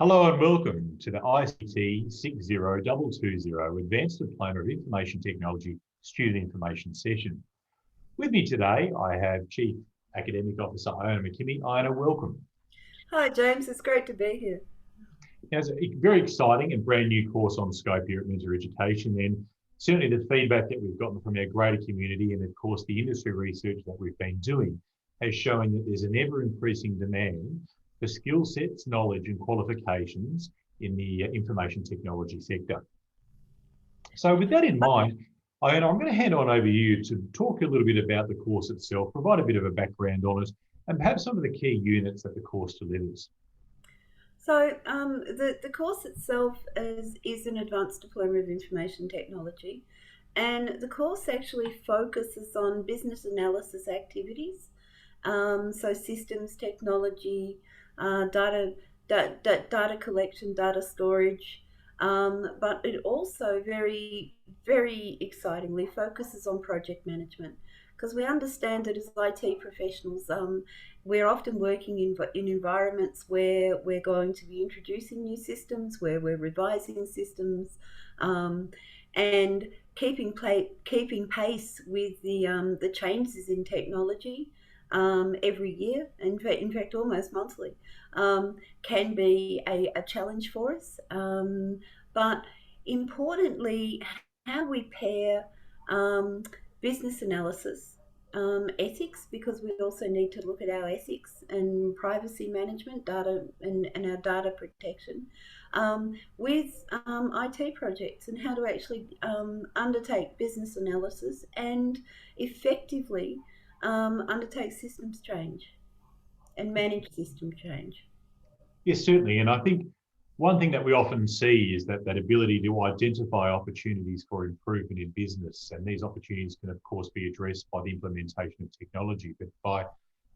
Hello and welcome to the ICT60220 Advanced Diploma of Information Technology Student Information Session. With me today, I have Chief Academic Officer Iona McKimmie. Iona, welcome. Hi, James. It's great to be here. Now, it's a very exciting and brand new course on scope here at Mentor Education, and certainly the feedback that we've gotten from our greater community and, of course, the industry research that we've been doing has shown that there's an ever-increasing demand for skill sets, knowledge and qualifications in the information technology sector. So with that in mind, Iona, I'm going to hand on over to you to talk a little bit about the course itself, provide a bit of a background on it, and perhaps some of the key units that the course delivers. So the course itself is an Advanced Diploma of Information Technology, and the course actually focuses on business analysis activities, so systems, technology, data collection, data storage, but it also very excitingly focuses on project management, because we understand that as IT professionals, we're often working in environments where we're going to be introducing new systems, where we're revising systems, and keeping pace with the changes in technology every year, in fact almost monthly, can be a challenge for us. But importantly, how we pair business analysis, ethics, because we also need to look at our ethics and privacy management, data and our data protection, with IT projects, and how to actually undertake business analysis and effectively undertake systems change and manage system change. Yes, certainly. And I think one thing that we often see is that ability to identify opportunities for improvement in business. And these opportunities can, of course, be addressed by the implementation of technology, but by,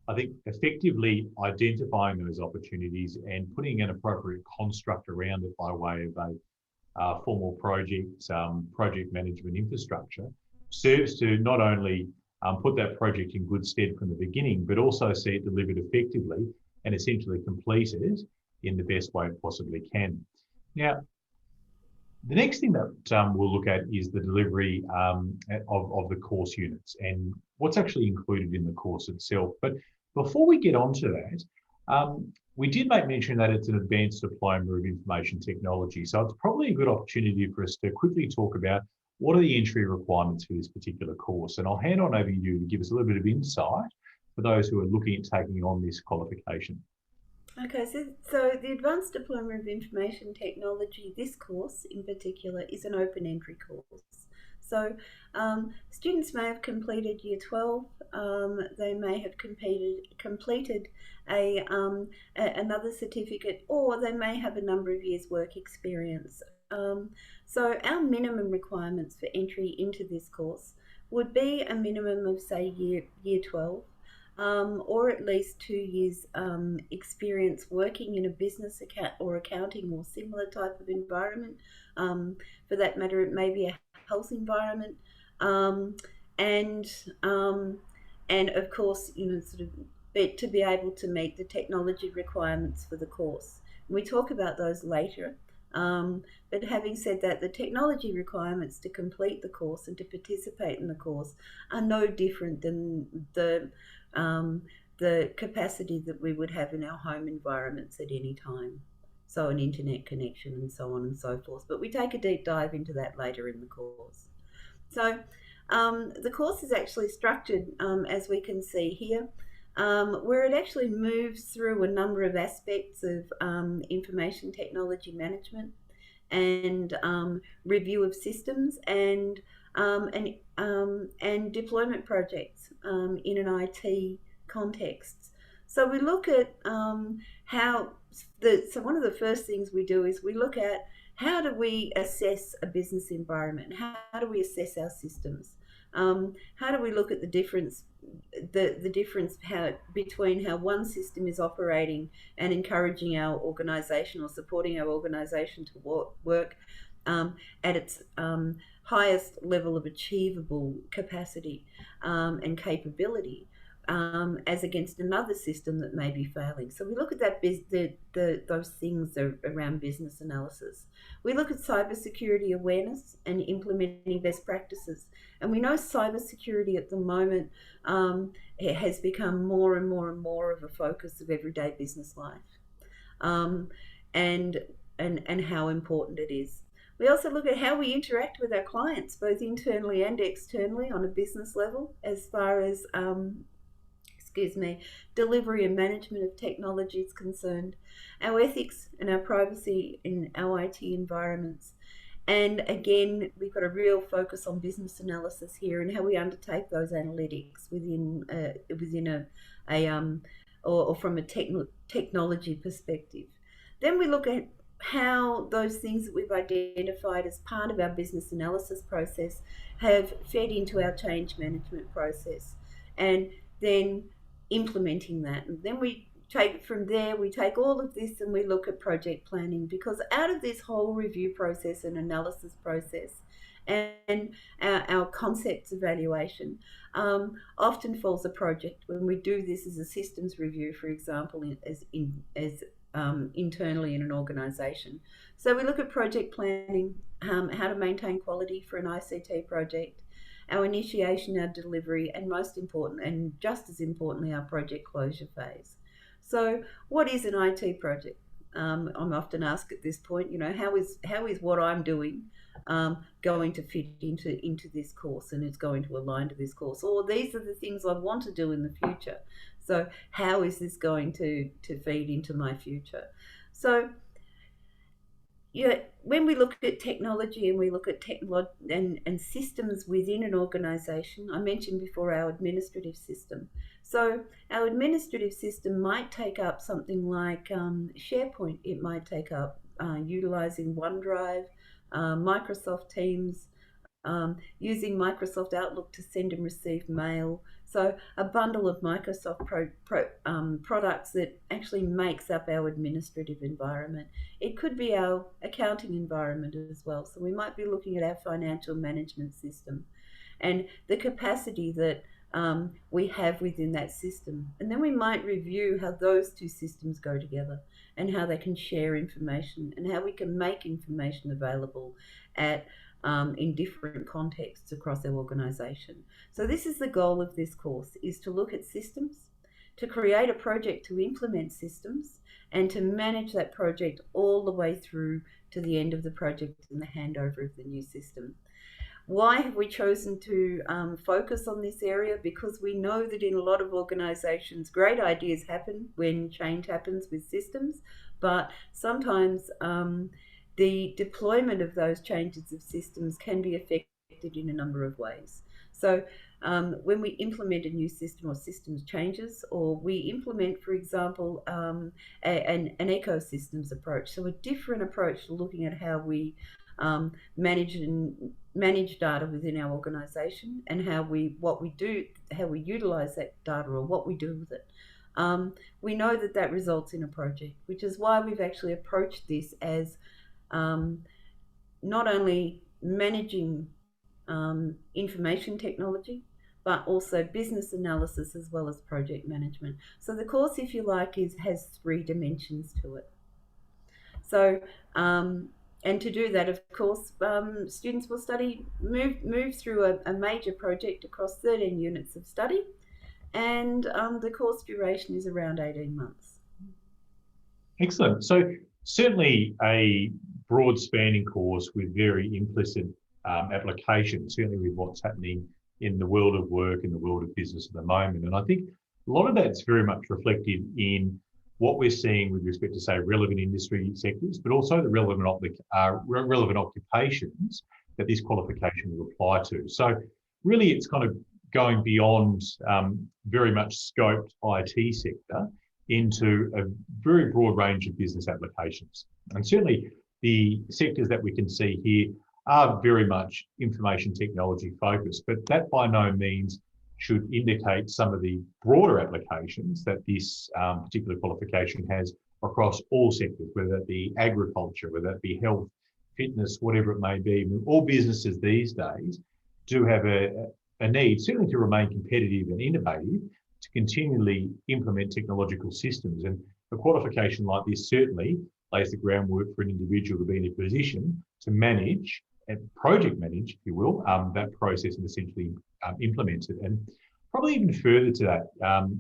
I think, effectively identifying those opportunities and putting an appropriate construct around it by way of a formal project management infrastructure serves to not only put that project in good stead from the beginning, but also see it delivered effectively and essentially completed in the best way it possibly can. Now, the next thing that we'll look at is the delivery of the course units and what's actually included in the course itself. But before we get on to that, we did make mention that it's an Advanced Diploma of Information Technology. So it's probably a good opportunity for us to quickly talk about what are the entry requirements for this particular course. And I'll hand on over to you to give us a little bit of insight for those who are looking at taking on this qualification. Okay, so the Advanced Diploma of Information Technology, this course in particular, is an open entry course. So students may have completed Year 12, they may have completed another certificate, or they may have a number of years work experience. So our minimum requirements for entry into this course would be a minimum of, say, year 12, or at least 2 years experience working in a business or accounting or similar type of environment. For that matter, it may be a health environment, and of course, to be able to meet the technology requirements for the course. And we talk about those later. But having said that, the technology requirements to complete the course and to participate in the course are no different than the capacity that we would have in our home environments at any time. So an internet connection and so on and so forth. But we take a deep dive into that later in the course. So the course is actually structured, as we can see here, where it actually moves through a number of aspects of information technology management and review of systems and deployment projects in an IT context. So we look at so one of the first things we do is we look at how do we assess a business environment? How do we assess our systems? How do we look at the difference between how one system is operating and encouraging our organisation or supporting our organisation to work at its highest level of achievable capacity and capability, as against another system that may be failing. So we look at that those things around business analysis. We look at cybersecurity awareness and implementing best practices. And we know cybersecurity at the moment it has become more and more and more of a focus of everyday business life, um, and how important it is. We also look at how we interact with our clients, both internally and externally, on a business level, as far as delivery and management of technology is concerned, our ethics and our privacy in our IT environments. And again, we've got a real focus on business analysis here and how we undertake those analytics within or from a technology perspective. Then we look at how those things that we've identified as part of our business analysis process have fed into our change management process, and then implementing that. And then we take from there, we take all of this and we look at project planning, because out of this whole review process and analysis process and our concepts evaluation often falls a project. When we do this as a systems review, for example, internally in an organisation. So we look at project planning, how to maintain quality for an ICT project, our initiation, our delivery, and most important, and just as importantly, our project closure phase. So what is an IT project? I'm often asked at this point, how is what I'm doing going to fit into this course, and it's going to align to this course? Or these are the things I want to do in the future. So how is this going to feed into my future? So when we look at technology and we look at and systems within an organisation, I mentioned before our administrative system. So our administrative system might take up something like SharePoint. It might take up utilising OneDrive, Microsoft Teams, using Microsoft Outlook to send and receive mail. So a bundle of Microsoft products that actually makes up our administrative environment. It could be our accounting environment as well. So we might be looking at our financial management system and the capacity that we have within that system. And then we might review how those two systems go together and how they can share information and how we can make information available in different contexts across our organisation. So this is the goal of this course, is to look at systems, to create a project to implement systems, and to manage that project all the way through to the end of the project and the handover of the new system. Why have we chosen to focus on this area? Because we know that in a lot of organisations, great ideas happen when change happens with systems, but sometimes the deployment of those changes of systems can be affected in a number of ways. So when we implement a new system or systems changes, or we implement, for example, an ecosystems approach, so a different approach to looking at how we manage data within our organisation and how we utilise that data or what we do with it. We know that results in a project, which is why we've actually approached this as not only managing information technology, but also business analysis as well as project management. So the course, if you like, has 3 dimensions to it. So, and to do that, of course, students will move through a major project across 13 units of study, and the course duration is around 18 months. Excellent. So certainly a broad spanning course with very implicit application, certainly with what's happening in the world of work and the world of business at the moment. And I think a lot of that's very much reflected in what we're seeing with respect to, say, relevant industry sectors, but also the relevant occupations that this qualification will apply to. So really it's kind of going beyond very much scoped IT sector into a very broad range of business applications. And certainly the sectors that we can see here are very much information technology focused, but that by no means should indicate some of the broader applications that this particular qualification has across all sectors, whether that be agriculture, whether that be health, fitness, whatever it may be. All businesses these days do have a need, certainly to remain competitive and innovative, to continually implement technological systems. And a qualification like this certainly lays the groundwork for an individual to be in a position to manage and project manage, if you will, that process and essentially implement it. And probably even further to that,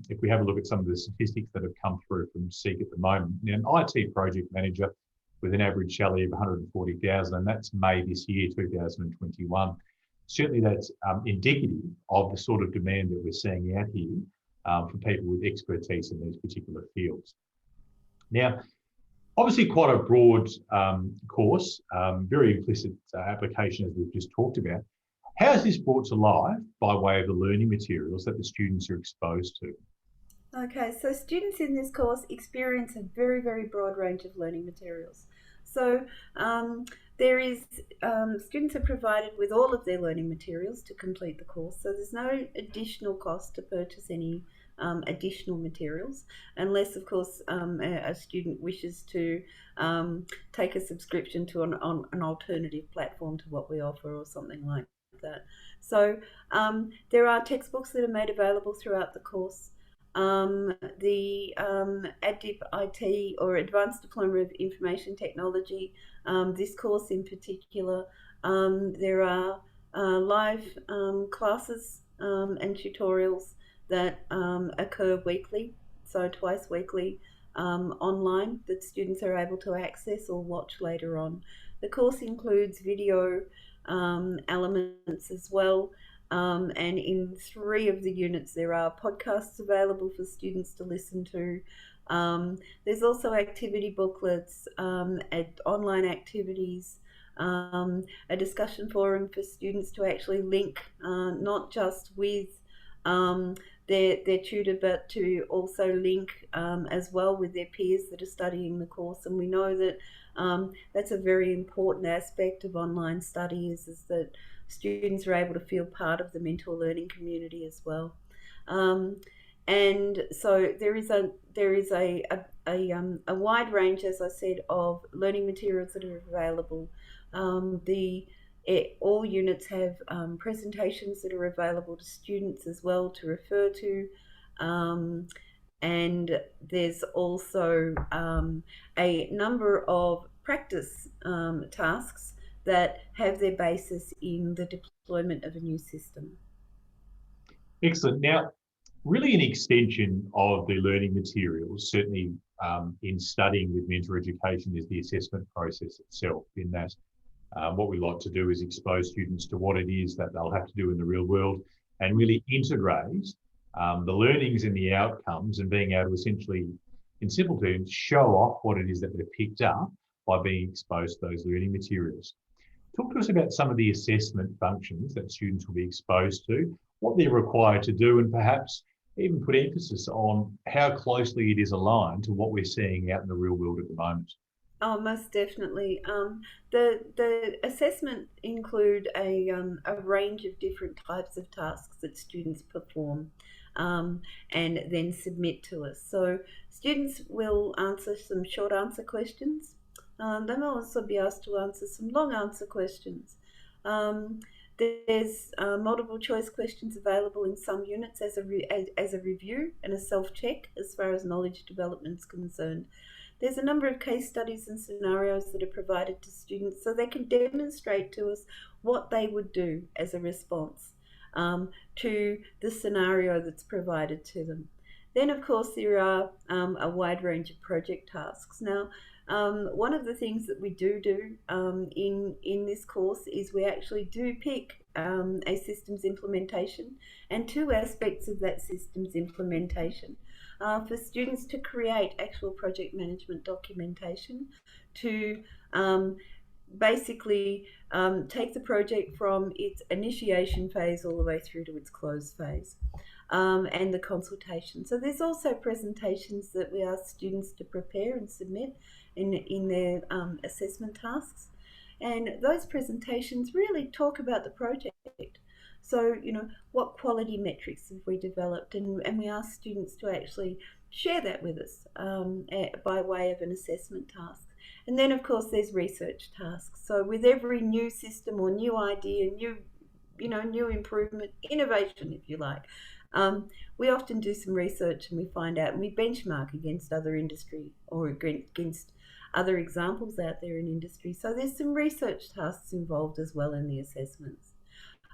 if we have a look at some of the statistics that have come through from SEEK at the moment, now, an IT project manager with an average salary of 140,000, and that's May this year, 2021. Certainly that's indicative of the sort of demand that we're seeing out here for people with expertise in these particular fields. Now, obviously quite a broad course, very implicit application as we've just talked about. How is this brought to life by way of the learning materials that the students are exposed to? Okay, so students in this course experience a very, very broad range of learning materials. So there is, students are provided with all of their learning materials to complete the course, so there's no additional cost to purchase any additional materials, unless of course a student wishes to take a subscription to an alternative platform to what we offer or something like that. So there are textbooks that are made available throughout the course. The ADDIP IT or Advanced Diploma of Information Technology, this course in particular, there are live classes and tutorials that occur weekly, so twice weekly online, that students are able to access or watch later on. The course includes video elements as well. And in 3 of the units there are podcasts available for students to listen to. There's also activity booklets, online activities, a discussion forum for students to actually link not just with their tutor, but to also link as well with their peers that are studying the course. And we know that that's a very important aspect of online study, is that students are able to feel part of the mentor learning community as well. And so there is a wide range, as I said, of learning materials that are available. All units have presentations that are available to students as well to refer to. And there's also a number of practice tasks that have their basis in the deployment of a new system. Excellent. Now, really an extension of the learning materials, certainly in studying with mentor education, is the assessment process itself, in that what we like to do is expose students to what it is that they'll have to do in the real world and really integrate the learnings and the outcomes, and being able to essentially, in simple terms, show off what it is that they've picked up by being exposed to those learning materials. Talk to us about some of the assessment functions that students will be exposed to, what they're required to do, and perhaps even put emphasis on how closely it is aligned to what we're seeing out in the real world at the moment. Oh, most definitely. The assessment include a range of different types of tasks that students perform and then submit to us. So students will answer some short answer questions. They may also be asked to answer some long answer questions. There's multiple choice questions available in some units as a review and a self-check as far as knowledge development is concerned. There's a number of case studies and scenarios that are provided to students so they can demonstrate to us what they would do as a response to the scenario that's provided to them. Then, of course, there are a wide range of project tasks. Now, one of the things that we do in this course is we actually do pick a systems implementation and 2 aspects of that systems implementation for students to create actual project management documentation to basically take the project from its initiation phase all the way through to its close phase. And the consultation. So there's also presentations that we ask students to prepare and submit in their assessment tasks. And those presentations really talk about the project. So, what quality metrics have we developed? And we ask students to actually share that with us by way of an assessment task. And then, of course, there's research tasks. So with every new system or new idea, new improvement, innovation, if you like, We often do some research and we find out and we benchmark against other industry or against other examples out there in industry. So there's some research tasks involved as well in the assessments.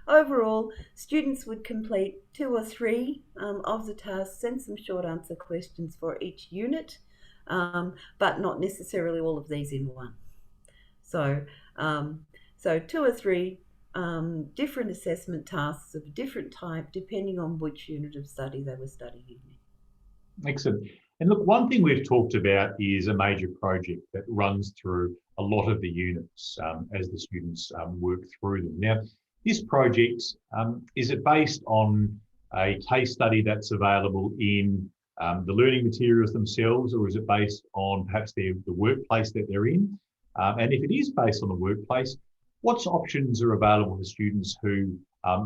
Overall, students would complete 2 or 3 of the tasks and some short answer questions for each unit, but not necessarily all of these in one. So, so 2 or 3 different assessment tasks of a different type depending on which unit of study they were studying. Excellent. And look, one thing we've talked about is a major project that runs through a lot of the units as the students work through them. Now, this project, is it based on a case study that's available in the learning materials themselves, or is it based on perhaps the workplace that they're in? And if it is based on the workplace, what options are available for students who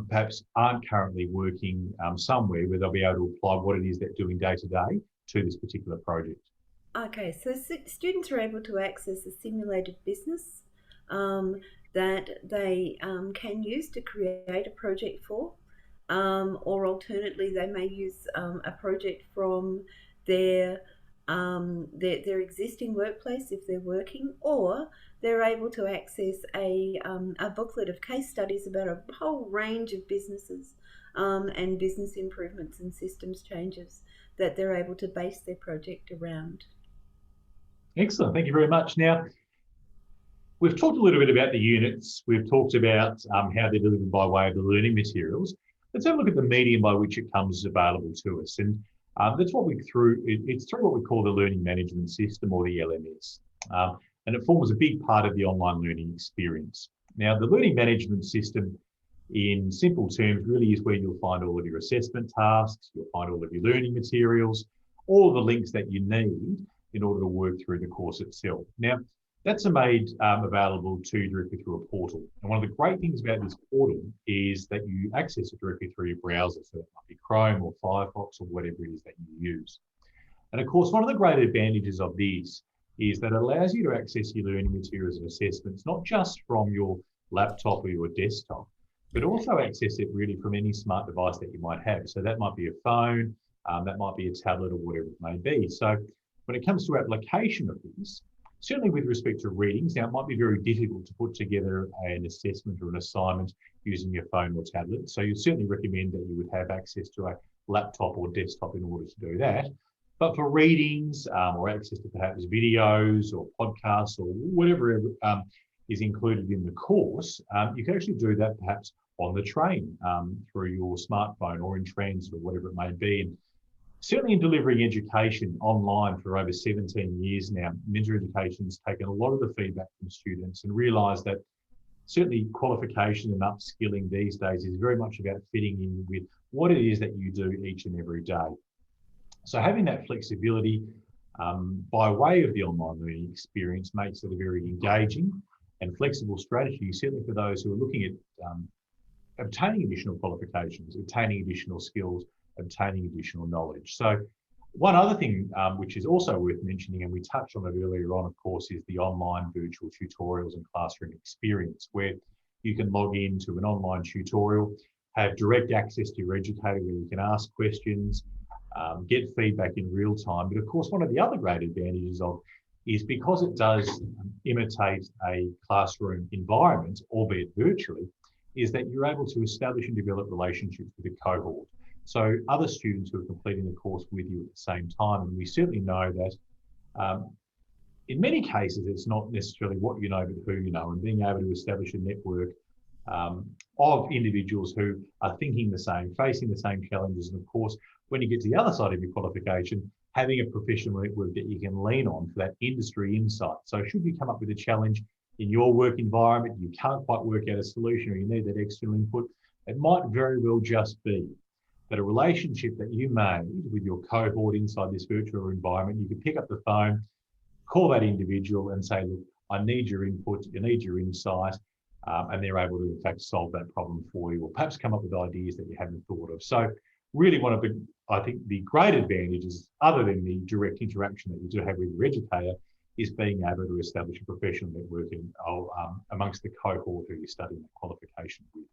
perhaps aren't currently working somewhere where they'll be able to apply what it is they're doing day to day to this particular project? Okay, so students are able to access a simulated business that they can use to create a project for, or alternately, they may use a project from their existing workplace if they're working, or they're able to access a booklet of case studies about a whole range of businesses and business improvements and systems changes that they're able to base their project around. Excellent. Thank you very much. Now, we've talked a little bit about the units. We've talked about how they're delivered by way of the learning materials. Let's have a look at the medium by which it comes available to us. And that's what it's through what we call the learning management system, or the LMS. And it forms a big part of the online learning experience. Now, the learning management system, in simple terms, really is where you'll find all of your assessment tasks, you'll find all of your learning materials, all the links that you need in order to work through the course itself. Now, that's made available to you directly through a portal. And one of the great things about this portal is that you access it directly through your browser. So it might be Chrome or Firefox or whatever it is that you use. And of course, one of the great advantages of this is that it allows you to access your learning materials and assessments, not just from your laptop or your desktop, but also access it really from any smart device that you might have. So that might be a phone, that might be a tablet, or whatever it may be. So when it comes to application of this, certainly with respect to readings, now it might be very difficult to put together an assessment or an assignment using your phone or tablet. So you certainly recommend that you would have access to a laptop or desktop in order to do that. But for readings or access to perhaps videos or podcasts or whatever is included in the course, you can actually do that perhaps on the train through your smartphone or in transit or whatever it may be. And certainly in delivering education online for over 17 years now, Mentor Education's taken a lot of the feedback from students and realised that certainly qualification and upskilling these days is very much about fitting in with what it is that you do each and every day. So having that flexibility by way of the online learning experience makes it a very engaging and flexible strategy, certainly for those who are looking at obtaining additional qualifications, obtaining additional skills, obtaining additional knowledge. So one other thing which is also worth mentioning, and we touched on it earlier on, of course, is the online virtual tutorials and classroom experience, where you can log into an online tutorial, have direct access to your educator where you can ask questions, get feedback in real time. But of course, one of the other great advantages is because it does imitate a classroom environment, albeit virtually, is that you're able to establish and develop relationships with a cohort. So other students who are completing the course with you at the same time. And we certainly know that in many cases, it's not necessarily what you know, but who you know, and being able to establish a network of individuals who are thinking the same, facing the same challenges. And of course, when you get to the other side of your qualification, having a professional network that you can lean on for that industry insight. So should you come up with a challenge in your work environment, you can't quite work out a solution, or you need that external input, it might very well just be that a relationship that you made with your cohort inside this virtual environment, you could pick up the phone, call that individual and say, look, I need your input, I need your insight, and they're able to, in fact, solve that problem for you, or perhaps come up with ideas that you hadn't thought of. So really one of the, I think, the great advantages, other than the direct interaction that you do have with your educator, is being able to establish a professional network amongst the cohort who you're studying the qualification with.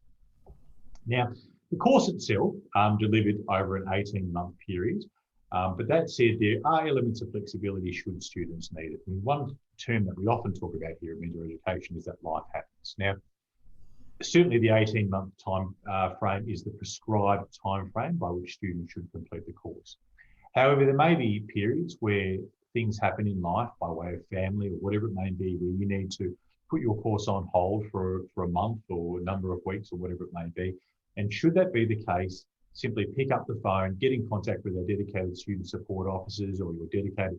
Now, The course itself delivered over an 18-month period, but that said, there are elements of flexibility should students need it. And one term that we often talk about here at Mentor Education is that life happens. Now, certainly the 18-month time frame is the prescribed time frame by which students should complete the course. However, there may be periods where things happen in life by way of family or whatever it may be, where you need to put your course on hold for a month or a number of weeks or whatever it may be. And should that be the case, simply pick up the phone, get in contact with our dedicated student support officers or your dedicated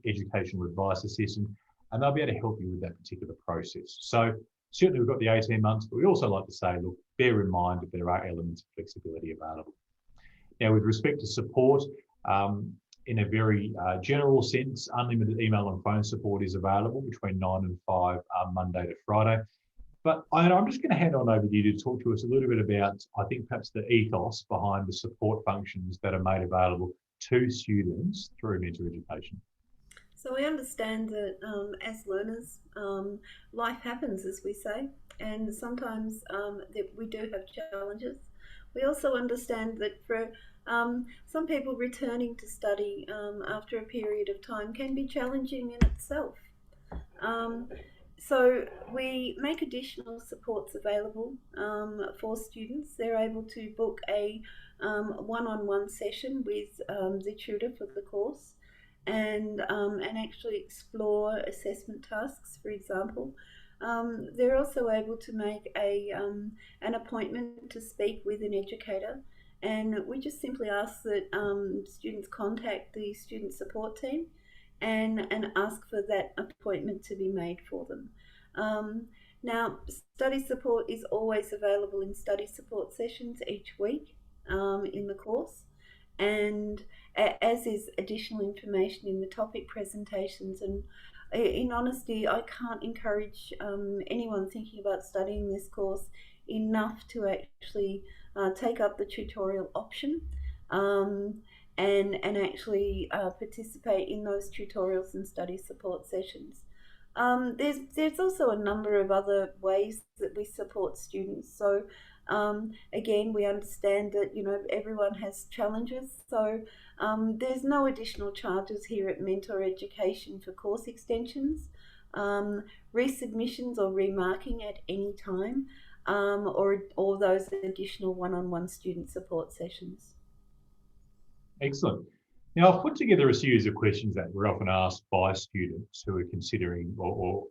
educational advice assistant, and they'll be able to help you with that particular process. So certainly we've got the 18 months, but we also like to say, look, bear in mind that there are elements of flexibility available. Now, with respect to support, in a very general sense, unlimited email and phone support is available between 9 and 5 Monday to Friday. But I'm just going to hand on over to you to talk to us a little bit about, I think, perhaps the ethos behind the support functions that are made available to students through Mentor Education. So we understand that as learners, life happens, as we say, and sometimes that we do have challenges. We also understand that for some people, returning to study after a period of time can be challenging in itself. So we make additional supports available for students. They're able to book a one-on-one session with the tutor for the course and actually explore assessment tasks, for example. They're also able to make an appointment to speak with an educator, and we just simply ask that students contact the student support team and ask for that appointment to be made for them. Now, study support is always available in study support sessions each week in the course, and as is additional information in the topic presentations. And in honesty, I can't encourage anyone thinking about studying this course enough to actually take up the tutorial option and actually participate in those tutorials and study support sessions. There's also a number of other ways that we support students. So again, we understand that everyone has challenges. So there's no additional charges here at Mentor Education for course extensions, resubmissions or remarking at any time, or those additional one-on-one student support sessions. Excellent. Now, I've put together a series of questions that were often asked by students who are considering or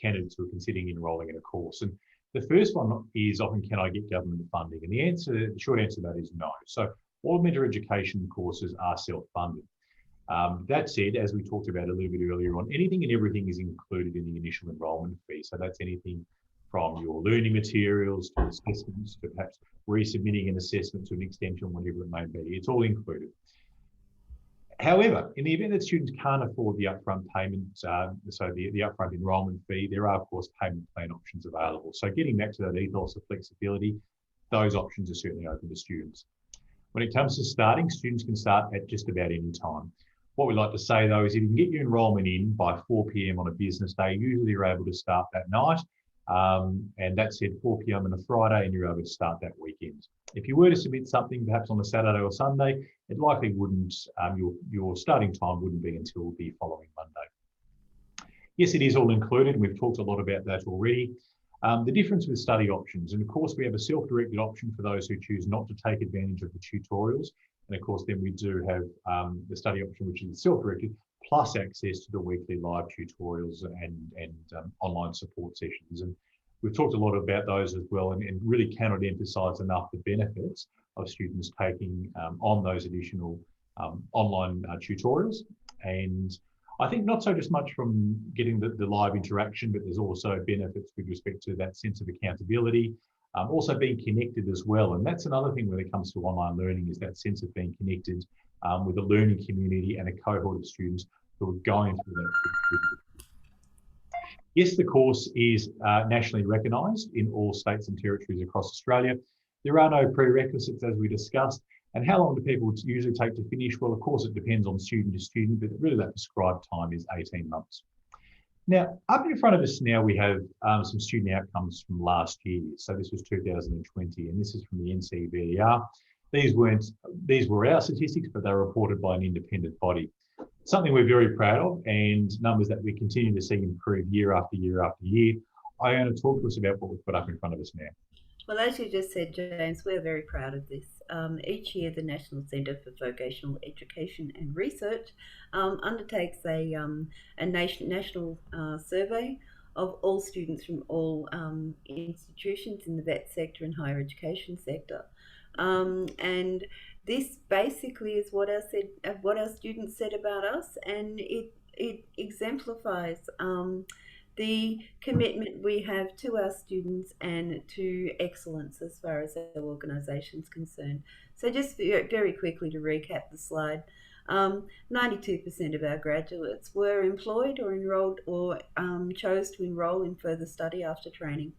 candidates who are considering enrolling in a course. And the first one is often, can I get government funding? And the short answer to that is no. So all Mentor Education courses are self-funded. That said, as we talked about a little bit earlier on, anything and everything is included in the initial enrolment fee. So that's anything from your learning materials to assessments to perhaps resubmitting an assessment to an extension, whatever it may be. It's all included. However, in the event that students can't afford the upfront payment, so the upfront enrolment fee, there are, of course, payment plan options available. So getting back to that ethos of flexibility, those options are certainly open to students. When it comes to starting, students can start at just about any time. What we like to say, though, is if you can get your enrolment in by 4 p.m. on a business day, usually you're able to start that night. And that said, 4 p.m. on a Friday, and you're able to start that weekend. If you were to submit something perhaps on a Saturday or Sunday, it likely wouldn't, your starting time wouldn't be until the following Monday. Yes, it is all included, and we've talked a lot about that already. The difference with study options, and of course we have a self-directed option for those who choose not to take advantage of the tutorials. And of course then we do have the study option, which is self-directed, plus access to the weekly live tutorials and online support sessions. And we've talked a lot about those as well, and really cannot emphasise enough the benefits of students taking on those additional online tutorials. And I think not so just much from getting the live interaction, but there's also benefits with respect to that sense of accountability, also being connected as well. And that's another thing when it comes to online learning, is that sense of being connected with a learning community and a cohort of students who are going through that. Yes, the course is nationally recognised in all states and territories across Australia. There are no prerequisites, as we discussed. And how long do people usually take to finish? Well, of course, it depends on student to student, but really that prescribed time is 18 months. Now, up in front of us now, we have some student outcomes from last year. So this was 2020, and this is from the NCBER. These were our statistics, but they were reported by an independent body. Something we're very proud of, and numbers that we continue to see improve year after year after year. I'm going to talk to us about what we've got up in front of us now. Well, as you just said, James, we're very proud of this. Each year, the National Centre for Vocational Education and Research undertakes a national survey of all students from all institutions in the vet sector and higher education sector. And this basically is what our students said about us, and it exemplifies the commitment we have to our students and to excellence as far as our organisation is concerned. So just very quickly to recap the slide, 92% of our graduates were employed or enrolled or chose to enrol in further study after training.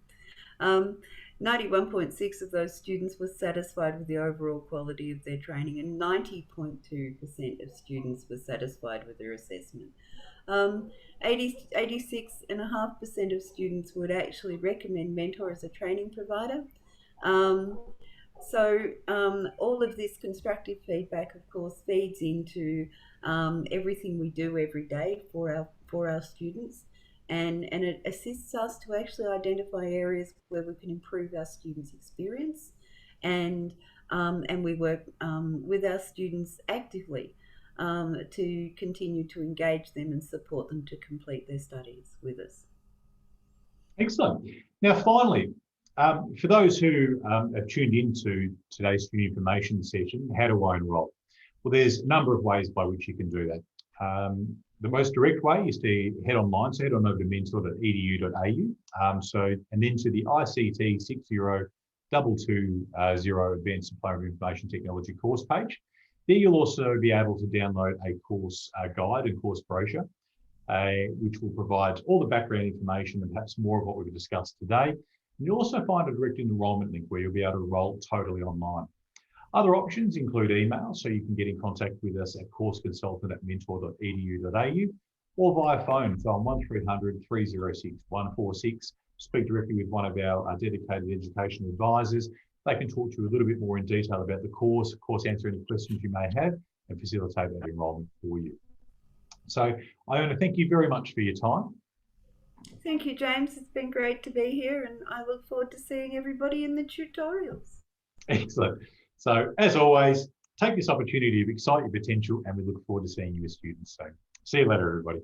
91.6% of those students were satisfied with the overall quality of their training, and 90.2% of students were satisfied with their assessment. 86.5% of students would actually recommend Mentor as a training provider. All of this constructive feedback, of course, feeds into everything we do every day for our students, and it assists us to actually identify areas where we can improve our students' experience, and we work with our students actively to continue to engage them and support them to complete their studies with us. Excellent. Now, finally, for those who have tuned into today's student information session, how do I enrol? Well, there's a number of ways by which you can do that. The most direct way is to head online, so head on over to mentor.edu.au, and then to the ICT60220 Advanced Diploma of Information Technology course page. There you'll also be able to download a course guide and course brochure, which will provide all the background information and perhaps more of what we've discussed today. And you'll also find a direct enrolment link where you'll be able to enroll totally online. Other options include email, so you can get in contact with us at courseconsultant@mentor.edu.au, or via phone, so on 1300 306 146. Speak directly with one of our dedicated education advisors. They can talk to you a little bit more in detail about the course, of course, answer any questions you may have, and facilitate that enrolment for you. So, Iona, thank you very much for your time. Thank you, James. It's been great to be here, and I look forward to seeing everybody in the tutorials. Excellent. So, as always, take this opportunity to excite your potential, and we look forward to seeing you as students soon. See you later, everybody.